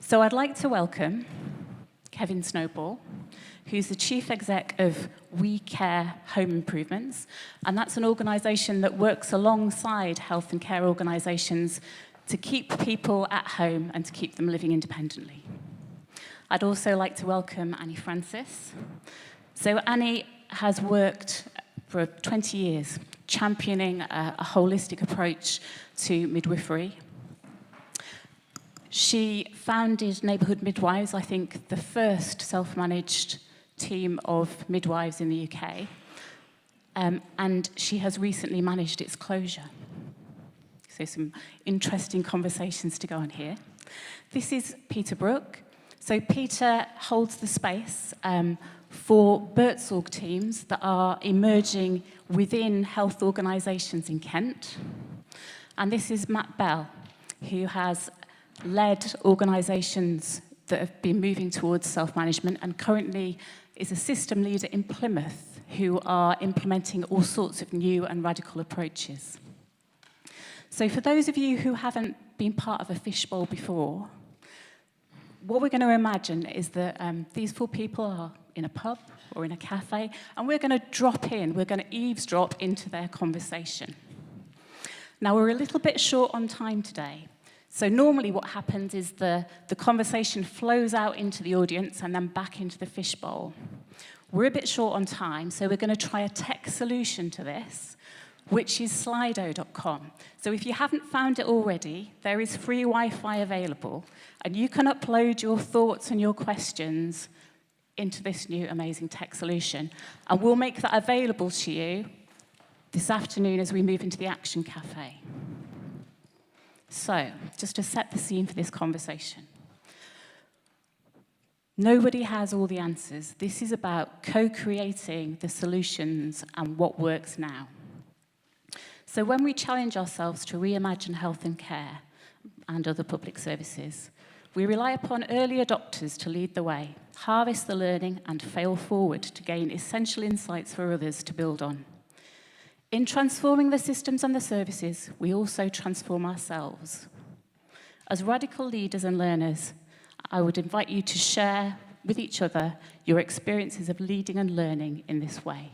So I'd like to welcome Kevin Snowball, who's the Chief Exec of We Care Home Improvements, and that's an organisation that works alongside health and care organisations to keep people at home and to keep them living independently. I'd also like to welcome Annie Francis. So Annie has worked for 20 years championing a holistic approach to midwifery. She founded Neighbourhood Midwives, I think the first self-managed team of midwives in the UK, and she has recently managed its closure. So some interesting conversations to go on here. This is Peter Brook. So Peter holds the space for Buurtzorg teams that are emerging within health organisations in Kent. And this is Matt Bell, who has led organisations that have been moving towards self-management and currently is a system leader in Plymouth who are implementing all sorts of new and radical approaches. So for those of you who haven't been part of a fishbowl before, what we're going to imagine is that these four people are in a pub or in a cafe, and we're going to drop in, we're going to eavesdrop into their conversation. Now, we're a little bit short on time today. So normally what happens is the conversation flows out into the audience and then back into the fishbowl. We're a bit short on time, so we're going to try a tech solution to this, which is Slido.com. So if you haven't found it already, there is free Wi-Fi available, and you can upload your thoughts and your questions into this new amazing tech solution. And we'll make that available to you this afternoon as we move into the Action Cafe. So, just to set the scene for this conversation. Nobody has all the answers. This is about co-creating the solutions and what works now. So when we challenge ourselves to reimagine health and care and other public services, we rely upon early adopters to lead the way, harvest the learning and fail forward to gain essential insights for others to build on. In transforming the systems and the services, we also transform ourselves. As radical leaders and learners, I would invite you to share with each other your experiences of leading and learning in this way.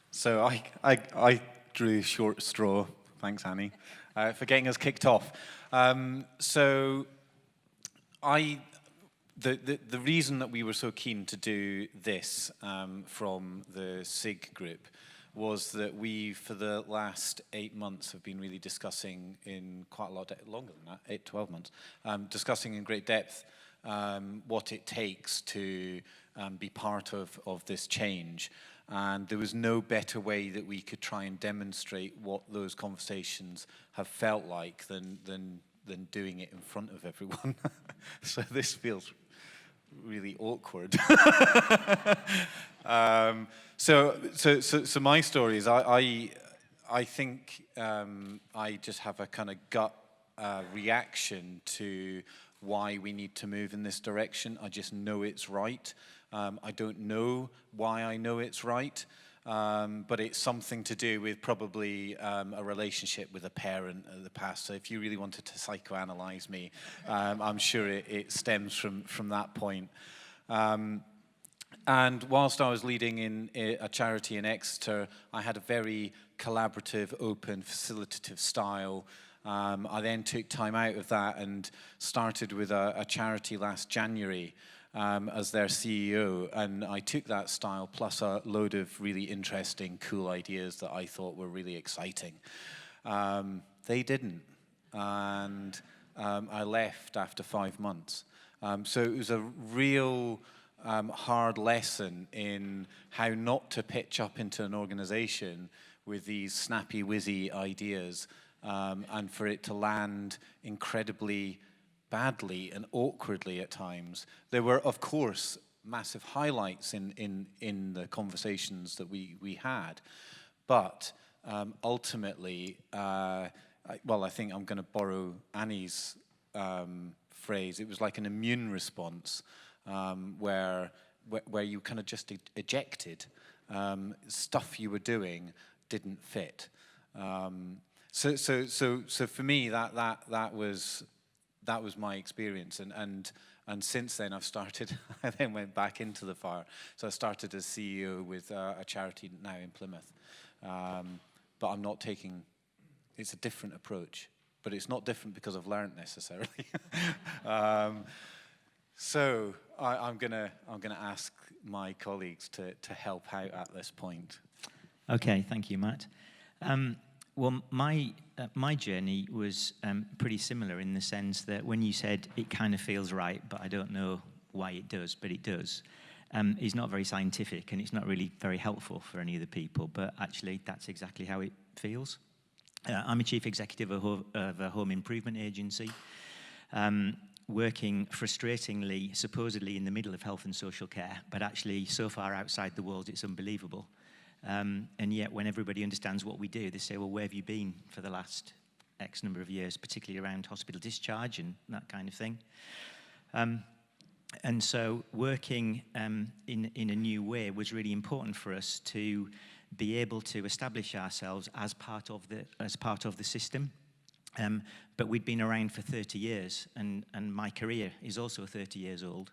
So I drew short straw, thanks Annie, for getting us kicked off. The reason that we were so keen to do this from the SIG group was that we, for the last 8 months, have been really discussing in quite a lot, longer than that, 12 months, discussing in great depth what it takes to be part of this change. And there was no better way that we could try and demonstrate what those conversations have felt like than doing it in front of everyone. So this feels really awkward. So my story is I think I just have a kind of gut reaction to why we need to move in this direction. I just know it's right. I don't know why I know it's right, but it's something to do with probably a relationship with a parent of the past. So if you really wanted to psychoanalyze me, I'm sure it stems from that point. And whilst I was leading in a charity in Exeter, I had a very collaborative, open, facilitative style. I then took time out of that and started with a charity last January as their CEO, and I took that style plus a load of really interesting, cool ideas that I thought were really exciting. They didn't, and I left after 5 months. So it was a real hard lesson in how not to pitch up into an organization with these snappy, whizzy ideas, and for it to land incredibly badly and awkwardly at times. There were, of course, massive highlights in the conversations that we had, but ultimately, I think I'm going to borrow Annie's phrase. It was like an immune response where you kind of just ejected stuff you were doing didn't fit. So for me, that was my experience, and since then I've started. I then went back into the fire. So I started as CEO with a charity now in Plymouth, but I'm not taking. It's a different approach, but it's not different because I've learned necessarily. So I'm gonna ask my colleagues to help out at this point. Okay, thank you, Matt. Well, my journey was pretty similar in the sense that when you said it kind of feels right, but I don't know why it does, but it does, is not very scientific, and it's not really very helpful for any of the people, but actually that's exactly how it feels. I'm a chief executive of a home improvement agency, working frustratingly, supposedly in the middle of health and social care, but actually so far outside the world it's unbelievable. And yet when everybody understands what we do, they say, well, where have you been for the last X number of years, particularly around hospital discharge and that kind of thing. And so working in a new way was really important for us to be able to establish ourselves as part of the system. But we'd been around for 30 years, and my career is also 30 years old.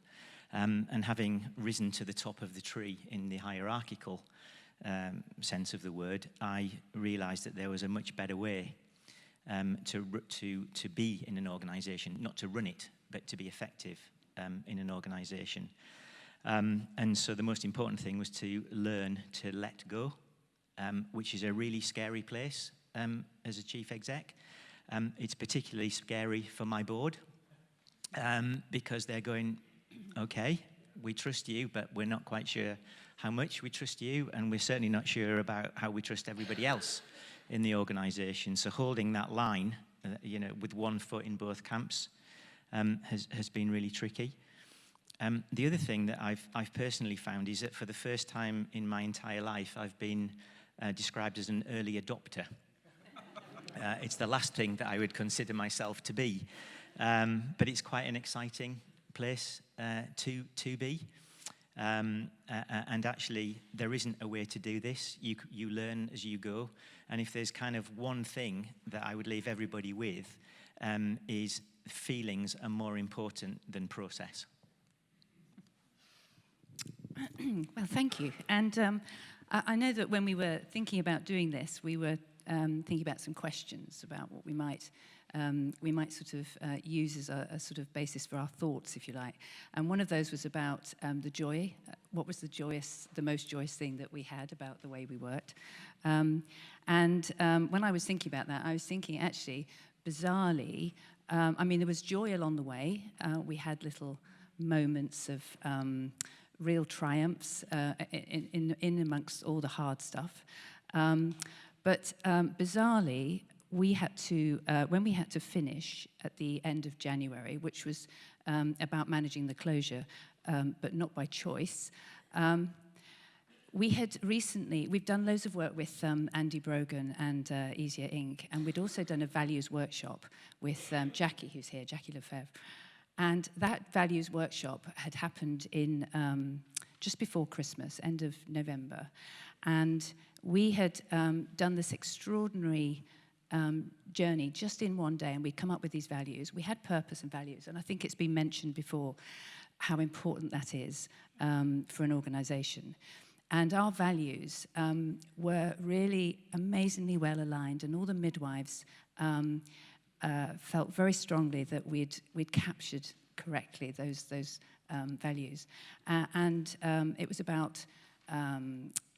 And having risen to the top of the tree in the hierarchical sense of the word, I realized that there was a much better way to be in an organization, not to run it, but to be effective in an organization. And so the most important thing was to learn to let go, which is a really scary place as a chief exec. It's particularly scary for my board because they're going, okay, we trust you, but we're not quite sure how much we trust you, and we're certainly not sure about how we trust everybody else in the organization. So holding that line, with one foot in both camps has been really tricky. The other thing that I've personally found is that for the first time in my entire life, I've been described as an early adopter. It's the last thing that I would consider myself to be, but it's quite an exciting place to be. And actually, there isn't a way to do this. You learn as you go. And if there's kind of one thing that I would leave everybody with, is feelings are more important than process. Well, thank you. And I know that when we were thinking about doing this, we were thinking about some questions about what we might sort of use as a sort of basis for our thoughts, if you like. And one of those was about the joy. What was the most joyous thing that we had about the way we worked? And when I was thinking about that, I was thinking actually, bizarrely, there was joy along the way. We had little moments of real triumphs in amongst all the hard stuff. But bizarrely, we had to, when we had to finish at the end of January, which was about managing the closure, but not by choice, we've done loads of work with Andy Brogan and Easier Inc., and we'd also done a values workshop with Jackie, who's here, Jackie Lefebvre. And that values workshop had happened in just before Christmas, end of November. And we had done this extraordinary journey just in one day, and we'd come up with these values. We had purpose and values, and I think it's been mentioned before how important that is for an organization. And our values were really amazingly well aligned, and all the midwives felt very strongly that we'd captured correctly those values. And it was about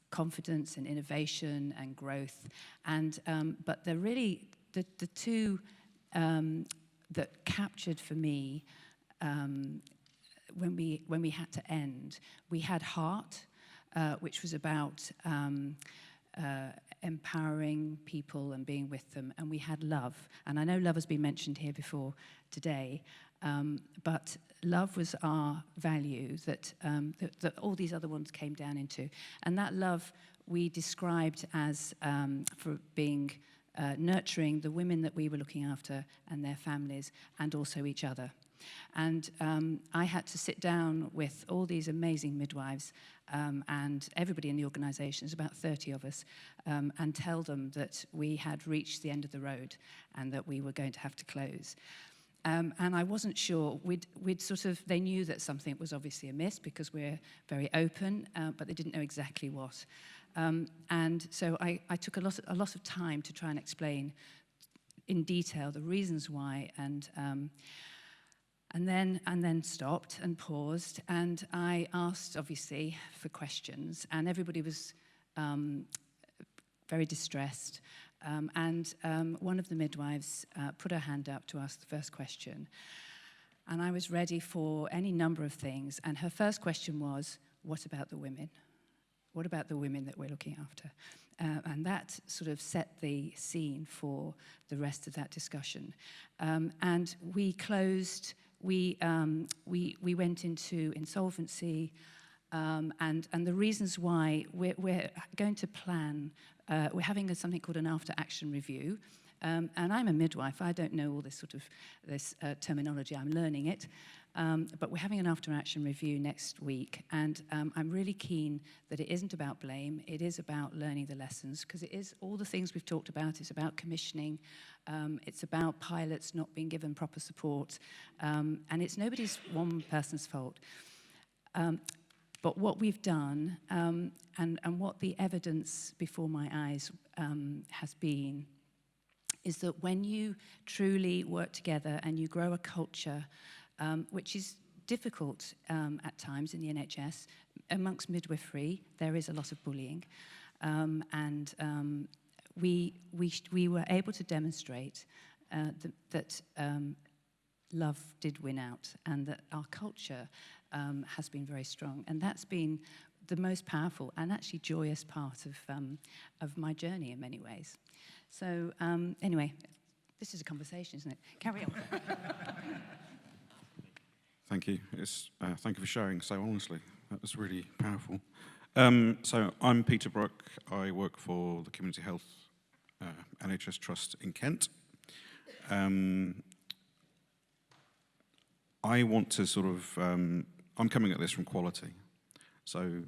confidence and innovation and growth. And but the two that captured for me when we had to end, we had heart, which was about empowering people and being with them, and we had love. And I know love has been mentioned here before today, but love was our value that all these other ones came down into. And that love we described as for being nurturing the women that we were looking after and their families, and also each other. And I had to sit down with all these amazing midwives and everybody in the organisation, there's about 30 of us, and tell them that we had reached the end of the road and that we were going to have to close. And I wasn't sure. They knew that something was obviously amiss because we're very open, but they didn't know exactly what. And so I took a lot of time to try and explain in detail the reasons why, and then stopped and paused, and I asked, obviously, for questions, and everybody was very distressed. One of the midwives put her hand up to ask the first question. And I was ready for any number of things. And her first question was, what about the women? What about the women that we're looking after? And that sort of set the scene for the rest of that discussion. And we closed, we went into insolvency, and the reasons why we're going to plan, we're having something called an after-action review. And I'm a midwife. I don't know all this terminology. I'm learning it. But we're having an after-action review next week. And I'm really keen that it isn't about blame. It is about learning the lessons, because it is all the things we've talked about. It's about commissioning. It's about pilots not being given proper support. And it's one person's fault. But what we've done, and what the evidence before my eyes has been, is that when you truly work together and you grow a culture, which is difficult at times in the NHS, amongst midwifery, there is a lot of bullying. We were able to demonstrate that love did win out, and that our culture has been very strong. And that's been the most powerful and actually joyous part of my journey in many ways. So anyway, this is a conversation, isn't it? Carry on. Thank you. Thank you for sharing so honestly. That was really powerful. So I'm Peter Brook. I work for the Community Health NHS Trust in Kent. I want to I'm coming at this from quality. So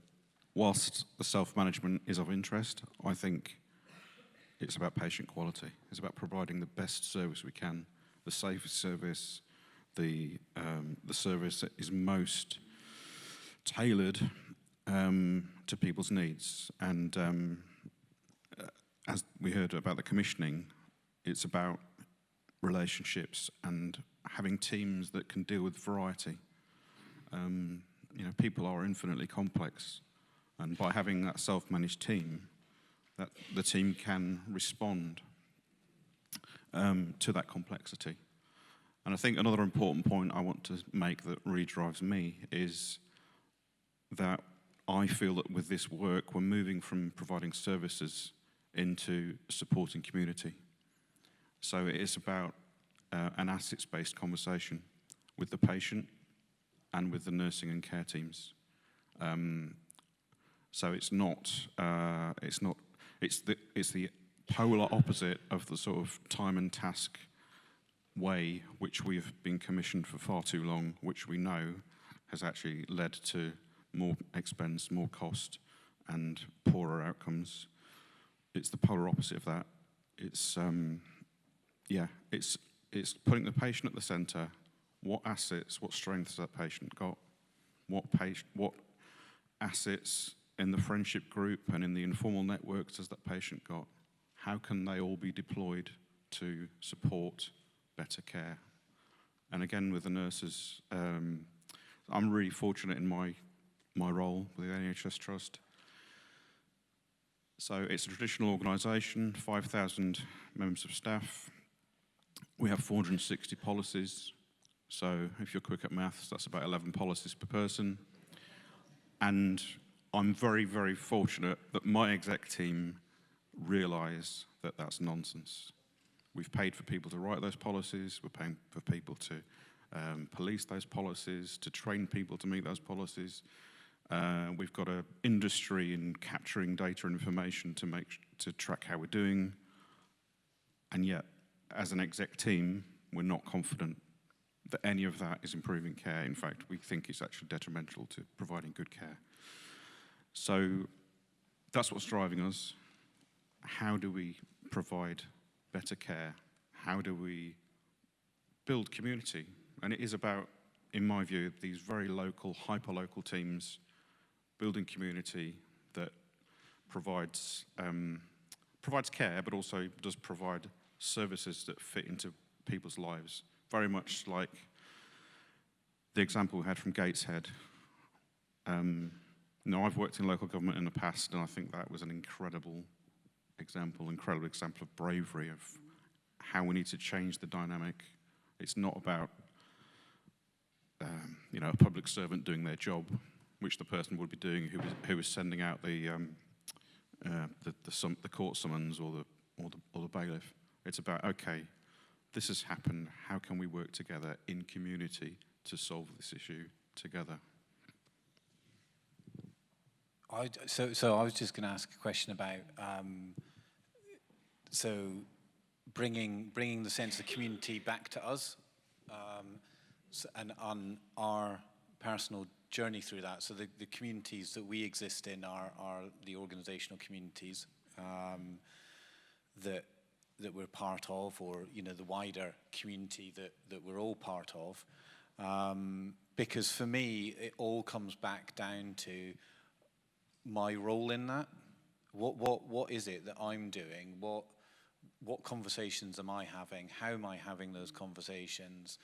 whilst the self-management is of interest, I think it's about patient quality. It's about providing the best service we can, the safest service, the service that is most tailored to people's needs. And as we heard about the commissioning, it's about relationships and having teams that can deal with variety. People are infinitely complex, and by having that self-managed team, that the team can respond to that complexity. And I think another important point I want to make that really drives me is that I feel that with this work, we're moving from providing services into supporting community. So it is about an assets-based conversation with the patient and with the nursing and care teams. So it's the polar opposite of the sort of time and task way which we've been commissioned for far too long, which we know has actually led to more expense, more cost, and poorer outcomes. It's the polar opposite of that. It's putting the patient at the centre. What assets, what strengths has that patient got? What assets in the friendship group and in the informal networks has that patient got? How can they all be deployed to support better care? And again, with the nurses, I'm really fortunate in my role with the NHS Trust. So it's a traditional organisation, 5,000 members of staff. We have 460 policies. So if you're quick at maths, that's about 11 policies per person. And I'm very, very fortunate that my exec team realise that that's nonsense. We've paid for people to write those policies. We're paying for people to police those policies, to train people to meet those policies. We've got an industry in capturing data and information to track how we're doing. And yet, as an exec team, we're not confident that any of that is improving care. In fact, we think it's actually detrimental to providing good care. So that's what's driving us. How do we provide better care? How do we build community? And it is about, in my view, these very local, hyper-local teams building community that provides care, but also does provide services that fit into people's lives. Very much like the example we had from Gateshead. I've worked in local government in the past, and I think that was an incredible example of bravery, of how we need to change the dynamic. It's not about a public servant doing their job, which the person would be doing who was sending out the court summons or the bailiff. It's about, okay, this has happened. How can we work together in community to solve this issue together? So I was just going to ask a question about bringing the sense of community back to us, and on our personal journey through that. So the communities that we exist in are the organisational communities that we're part of, or the wider community that we're all part of. Because for me, it all comes back down to my role in that. What is it that I'm doing? What conversations am I having? How am I having those conversations?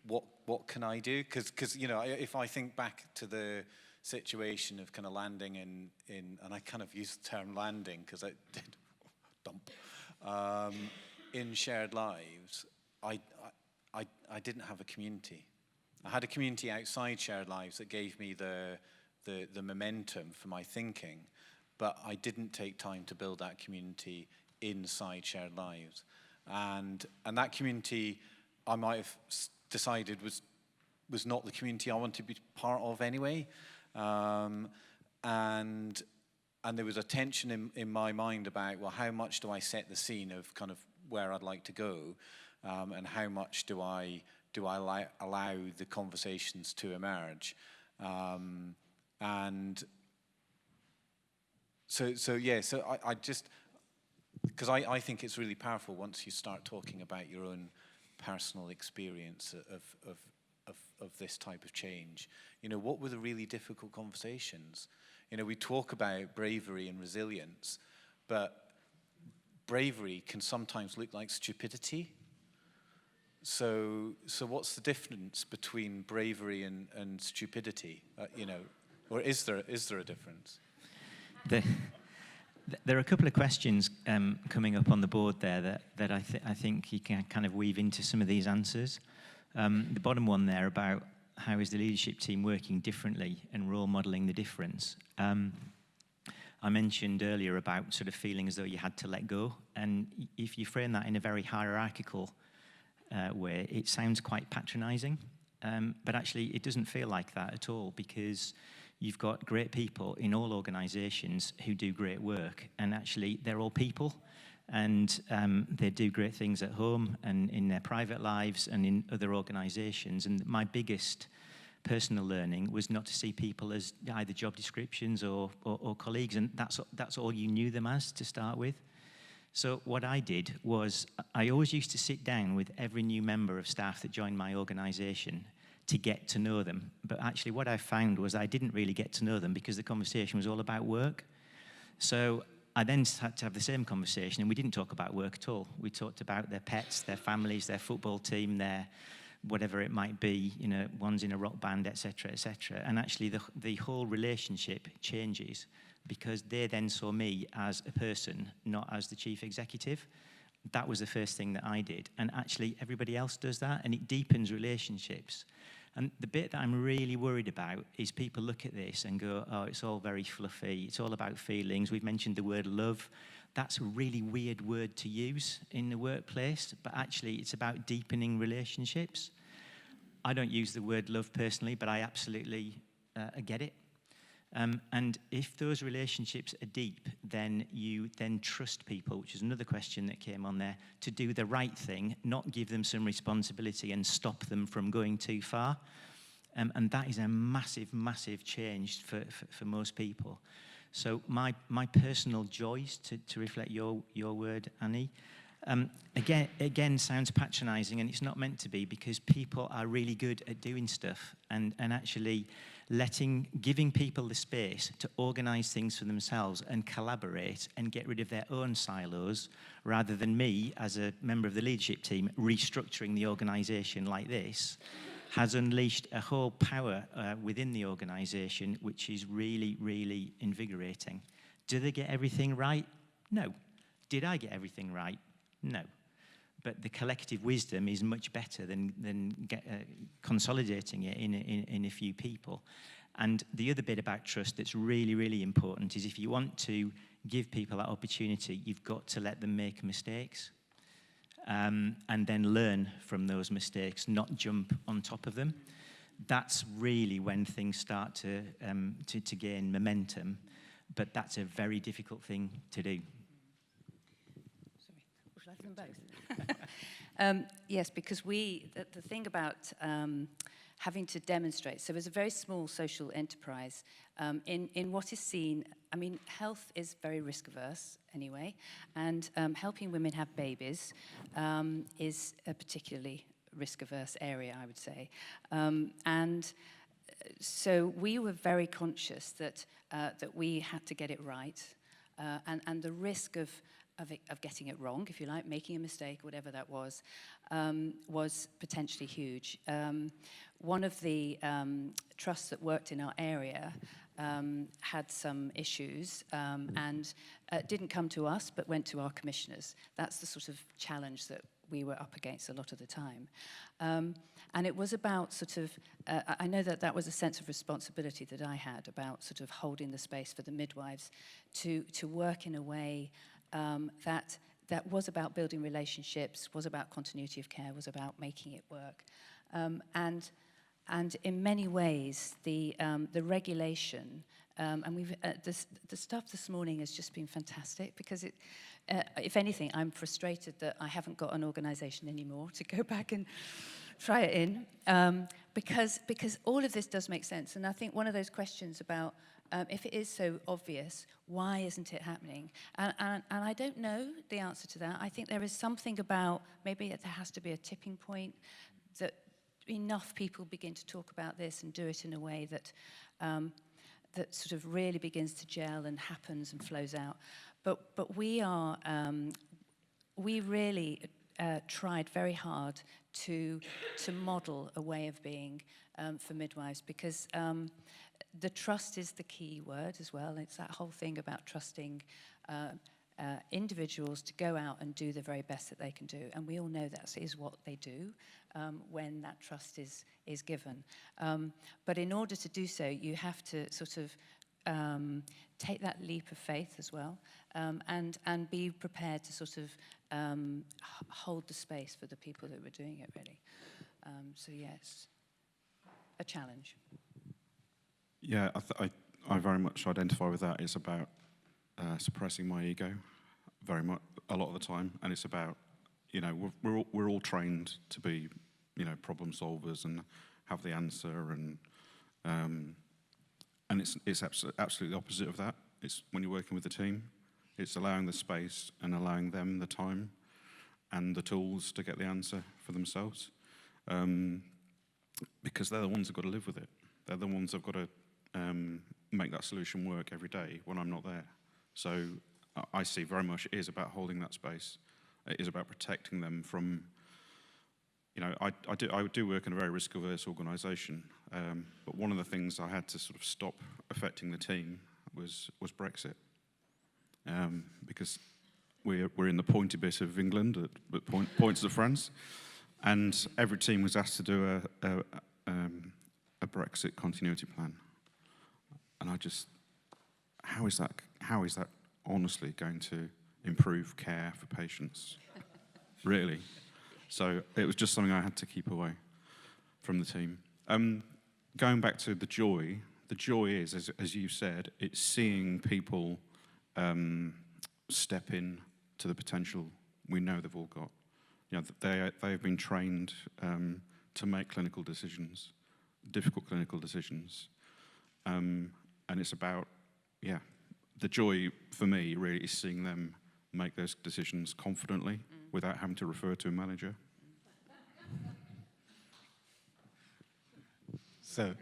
What can I do? Because if I think back to the situation of kind of landing in and I kind of use the term landing because I did dump in Shared Lives, I didn't have a community. I had a community outside Shared Lives that gave me the momentum for my thinking, but I didn't take time to build that community inside Shared Lives. And that community, I might have decided was not the community I wanted to be part of anyway. And there was a tension in my mind about, well, how much do I set the scene of kind of where I'd like to go, and how much do I allow the conversations to emerge, and so I just, because I think it's really powerful once you start talking about your own personal experience of this type of change. What were the really difficult conversations? We talk about bravery and resilience, but bravery can sometimes look like stupidity. So what's the difference between bravery and stupidity? Or is there a difference? There are a couple of questions coming up on the board there that I think you can kind of weave into some of these answers. The bottom one there about how is the leadership team working differently and role modelling the difference. I mentioned earlier about sort of feeling as though you had to let go, and if you frame that in a very hierarchical way, it sounds quite patronising, but actually it doesn't feel like that at all, because you've got great people in all organisations who do great work, and actually they're all people, and they do great things at home and in their private lives and in other organisations. And my biggest personal learning was not to see people as either job descriptions or colleagues, and that's all you knew them as to start with. So what I did was I always used to sit down with every new member of staff that joined my organisation to get to know them. But actually what I found was I didn't really get to know them because the conversation was all about work. So I then had to have the same conversation, and we didn't talk about work at all. We talked about their pets, their families, their football team, their whatever it might be, one's in a rock band, etc., etc. And actually the whole relationship changes because they then saw me as a person, not as the chief executive. That was the first thing that I did. And actually everybody else does that, and it deepens relationships. And the bit that I'm really worried about is people look at this and go, oh, it's all very fluffy. It's all about feelings. We've mentioned the word love. That's a really weird word to use in the workplace, but actually it's about deepening relationships. I don't use the word love personally, but I absolutely get it. And if those relationships are deep, then you then trust people, which is another question that came on there, to do the right thing, not give them some responsibility and stop them from going too far. And that is a massive, massive change for most people. So my personal joys, to reflect your word, Annie, again sounds patronising, and it's not meant to be, because people are really good at doing stuff and actually giving people the space to organise things for themselves and collaborate and get rid of their own silos, rather than me, as a member of the leadership team, restructuring the organisation like this, has unleashed a whole power within the organisation, which is really, really invigorating. Do they get everything right? No. Did I get everything right? No. But the collective wisdom is much better than consolidating it in a few people. And the other bit about trust that's really, really important is, if you want to give people that opportunity, you've got to let them make mistakes. And then learn from those mistakes, not jump on top of them. That's really when things start to gain momentum, but that's a very difficult thing to do. Sorry, would you like them both? Yes, because the thing about having to demonstrate, so as a very small social enterprise, in what is seen, I mean, health is very risk averse anyway, and helping women have babies is a particularly risk averse area, I would say. And so we were very conscious that we had to get it right, and the risk of getting it wrong, if you like, making a mistake, whatever that was potentially huge. One of the trusts that worked in our area had some issues and didn't come to us, but went to our commissioners. That's the sort of challenge that we were up against a lot of the time. And it was about sort of, I know that was a sense of responsibility that I had about sort of holding the space for the midwives to work in a way that was about building relationships, was about continuity of care, was about making it work. And in many ways, the regulation, and we've the stuff this morning has just been fantastic, because if anything, I'm frustrated that I haven't got an organisation anymore to go back and try it in, because all of this does make sense. And I think one of those questions about if it is so obvious, why isn't it happening? And I don't know the answer to that. I think there is something about, maybe there has to be a tipping point, that enough people begin to talk about this and do it in a way that that sort of really begins to gel and happens and flows out. But we really tried very hard to model a way of being for midwives, because the trust is the key word as well. It's that whole thing about trusting individuals to go out and do the very best that they can do. And we all know that is what they do when that trust is given. But in order to do so, you have to sort of take that leap of faith as well, and be prepared to sort of hold the space for the people that were doing it, really. So yes, a challenge. Yeah, I very much identify with that. It's about suppressing my ego, very much, a lot of the time, and it's about, you know, we're all trained to be, you know, problem solvers and have the answer, and it's absolutely the opposite of that. It's when you're working with a team, it's allowing the space and allowing them the time and the tools to get the answer for themselves, because they're the ones who've got to live with it. They're the ones who've got to make that solution work every day when I'm not there. So I see very much it is about holding that space. It is about protecting them from, you know, I do work in a very risk-averse organisation, but one of the things I had to sort of stop affecting the team was Brexit, because we're in the pointy bit of England at points of France, and every team was asked to do a Brexit continuity plan, and I just, how is that honestly going to improve care for patients, really? So it was just something I had to keep away from the team. Going back to the joy the joy is, as you said, it's seeing people step in to the potential we know they've all got. You know, they have been trained to make clinical decisions, difficult clinical decisions, and it's about, the joy for me really is seeing them make those decisions confidently without having to refer to a manager. So,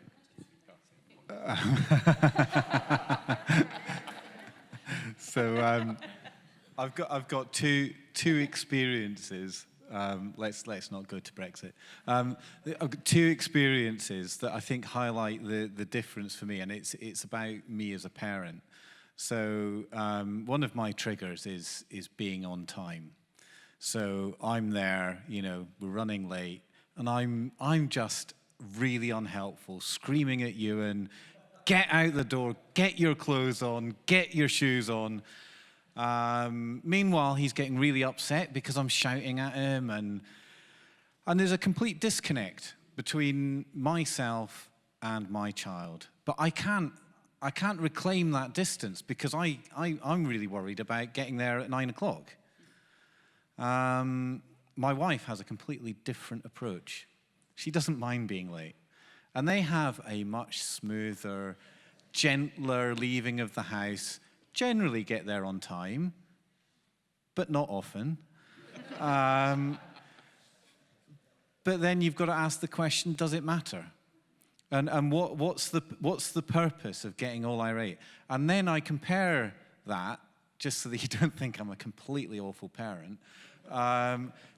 I've got two experiences. Let's not go to Brexit. I've got two experiences that I think highlight the difference for me, and it's about me as a parent. So one of my triggers is being on time. So I'm there, we're running late, and I'm just really unhelpful, screaming at you and get out the door, get your clothes on, get your shoes on. Meanwhile, he's getting really upset because I'm shouting at him, and there's a complete disconnect between myself and my child. But I can't reclaim that distance because I'm really worried about getting there at 9 o'clock. My wife has a completely different approach. She doesn't mind being late. And they have a much smoother, gentler leaving of the house, generally get there on time, but not often. But then you've got to ask the question, does it matter? And what's the purpose of getting all irate? And then I compare that, just so that you don't think I'm a completely awful parent,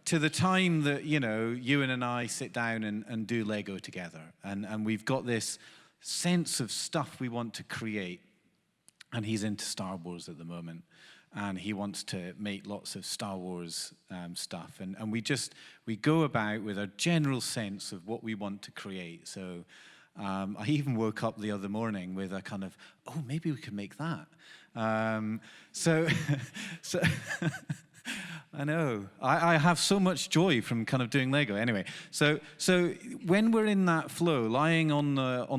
to the time that, Ewan and I sit down and do Lego together. And we've got this sense of stuff we want to create. And he's into Star Wars at the moment. And he wants to make lots of Star Wars stuff. And we go about with a general sense of what we want to create. So I even woke up the other morning with a kind of, maybe we could make that. So I know. I have so much joy from kind of doing Lego. Anyway, so when we're in that flow, lying on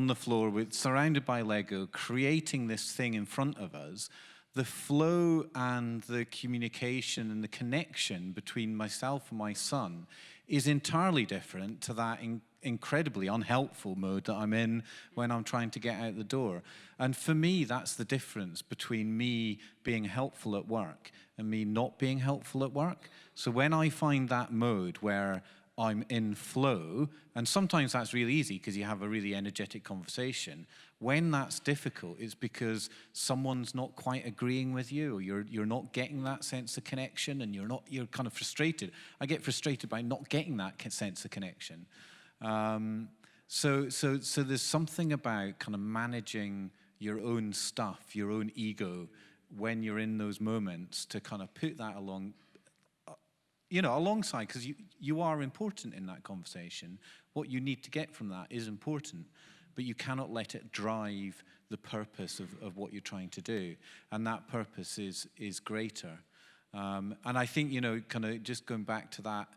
the floor, surrounded by Lego, creating this thing in front of us, the flow and the communication and the connection between myself and my son is entirely different to that incredibly unhelpful mode that I'm in when I'm trying to get out the door. And for me, that's the difference between me being helpful at work and me not being helpful at work. So when I find that mode where I'm in flow, and sometimes that's really easy because you have a really energetic conversation. When that's difficult, it's because someone's not quite agreeing with you, or you're not getting that sense of connection, and you're kind of frustrated. I get frustrated by not getting that sense of connection. So there's something about kind of managing your own stuff, your own ego, when you're in those moments, to kind of put that alongside, because you are important in that conversation. What you need to get from that is important, but you cannot let it drive the purpose of what you're trying to do. And that purpose is greater. And I think, kind of just going back to that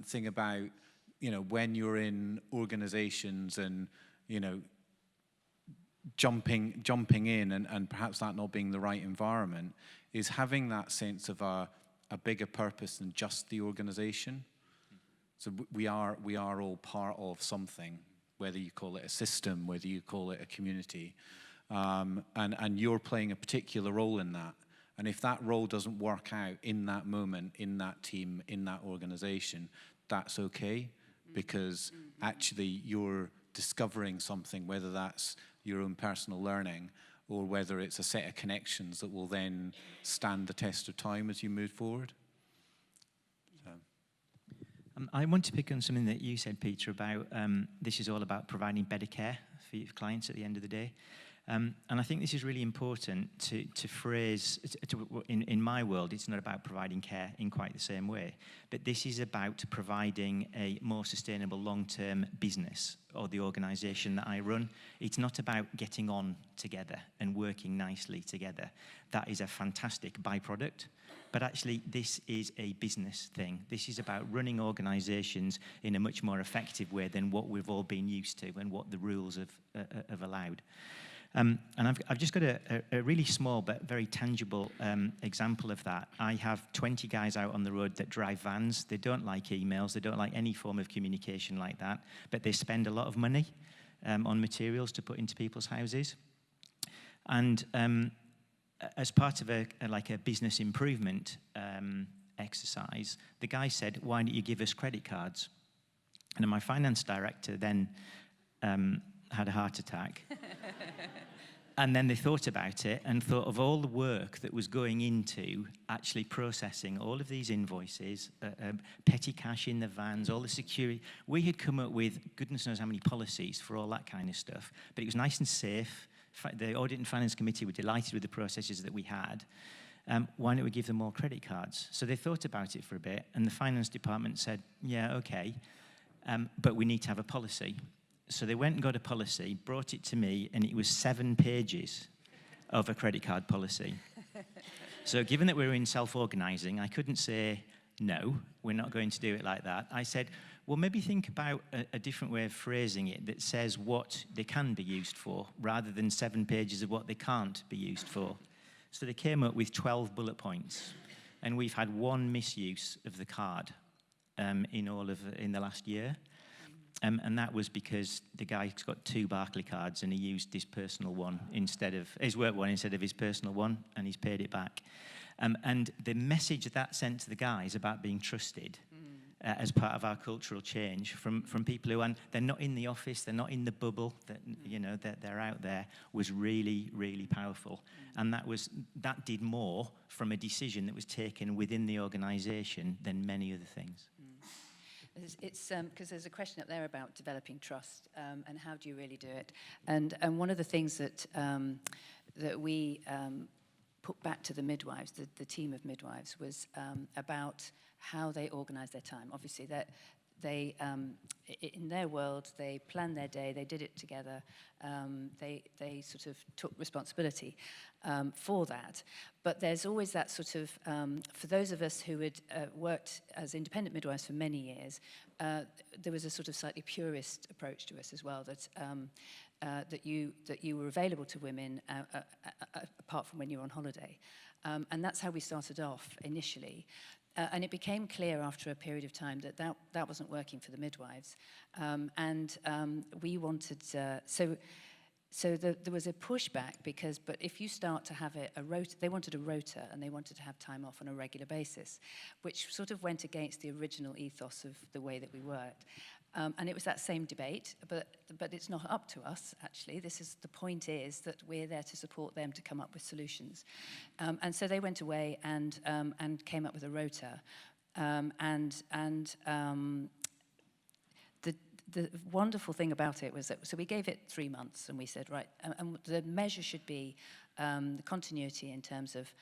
thing about, when you're in organizations and, jumping in and perhaps that not being the right environment, is having that sense of a bigger purpose than just the organization. So we are all part of something, whether you call it a system, whether you call it a community, and you're playing a particular role in that. And if that role doesn't work out in that moment, in that team, in that organization, that's okay, because actually you're discovering something, whether that's your own personal learning or whether it's a set of connections that will then stand the test of time as you move forward. I want to pick on something that you said, Peter, about this is all about providing better care for your clients at the end of the day. And I think this is really important to phrase, in my world, it's not about providing care in quite the same way, but this is about providing a more sustainable long-term business or the organisation that I run. It's not about getting on together and working nicely together. That is a fantastic byproduct. But actually, this is a business thing. This is about running organisations in a much more effective way than what we've all been used to and what the rules have allowed. And I've just got a really small but very tangible example of that. I have 20 guys out on the road that drive vans. They don't like emails. They don't like any form of communication like that. But they spend a lot of money on materials to put into people's houses. And as part of a business improvement exercise, the guy said, "Why don't you give us credit cards?" And my finance director then had a heart attack. And then they thought about it and thought of all the work that was going into actually processing all of these invoices, petty cash in the vans, all the security. We had come up with goodness knows how many policies for all that kind of stuff, but it was nice and safe. The Audit and Finance Committee were delighted with the processes that we had. Why don't we give them more credit cards? So they thought about it for a bit, and the Finance Department said, yeah, okay, but we need to have a policy. So they went and got a policy, brought it to me, and it was 7 pages of a credit card policy. So given that we were in self-organising, I couldn't say, no, we're not going to do it like that. I said, well, maybe think about a different way of phrasing it that says what they can be used for, rather than 7 pages of what they can't be used for. So they came up with 12 bullet points, and we've had 1 misuse of the card in the last year. And that was because the guy's got 2 Barclay cards and he used his personal one instead of his work one instead of his personal one, and he's paid it back. And the message that sent to the guys about being trusted as part of our cultural change from people who they're not in the office, they're not in the bubble, that they're out there, was really, really powerful. And that did more from a decision that was taken within the organisation than many other things. It's because there's a question up there about developing trust and how do you really do it. And one of the things that we put back to the midwives, the team of midwives, was about how they organise their time. Obviously, that they in their world, they planned their day, they did it together, they sort of took responsibility for that. But there's always that sort of, for those of us who had worked as independent midwives for many years, there was a sort of slightly purist approach to us as well, that you were available to women apart from when you were on holiday. And that's how we started off initially. And it became clear after a period of time that wasn't working for the midwives. We wanted, so there was a pushback but if you start to have a rota, they wanted a rota and they wanted to have time off on a regular basis, which sort of went against the original ethos of the way that we worked. And it was that same debate, but it's not up to us, actually. The point is that we're there to support them to come up with solutions. And so they went away and came up with a rota. The wonderful thing about it was that, so we gave it 3 months, and we said, right, and the measure should be the continuity in terms of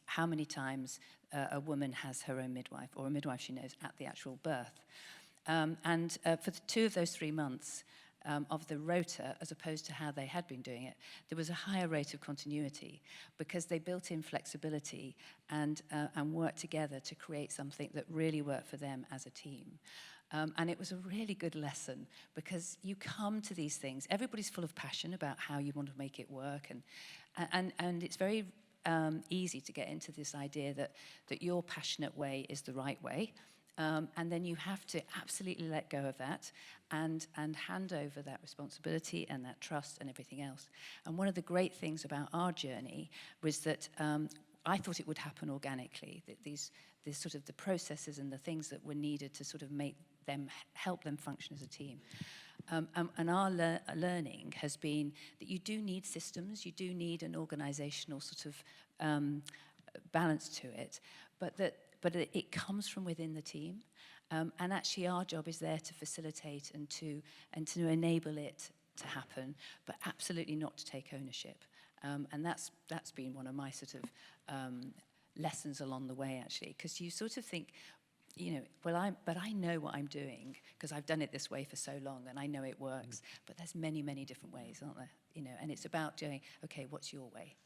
how many times a woman has her own midwife, or a midwife she knows at the actual birth. For the 2 of those 3 months of the rota, as opposed to how they had been doing it, there was a higher rate of continuity because they built in flexibility and worked together to create something that really worked for them as a team. And it was a really good lesson because you come to these things, everybody's full of passion about how you want to make it work, and it's very easy to get into this idea that your passionate way is the right way. And then you have to absolutely let go of that and hand over that responsibility and that trust and everything else. And one of the great things about our journey was that I thought it would happen organically, that these sort of the processes and the things that were needed to sort of help them function as a team. And our learning has been that you do need systems, you do need an organizational sort of balance to it, but it comes from within the team, and actually our job is there to facilitate and to enable it to happen, but absolutely not to take ownership. And that's been one of my sort of lessons along the way, actually, because you sort of think, you know, but I know what I'm doing because I've done it this way for so long and I know it works. But there's many, many different ways, aren't there? You know, and it's about doing, okay, what's your way?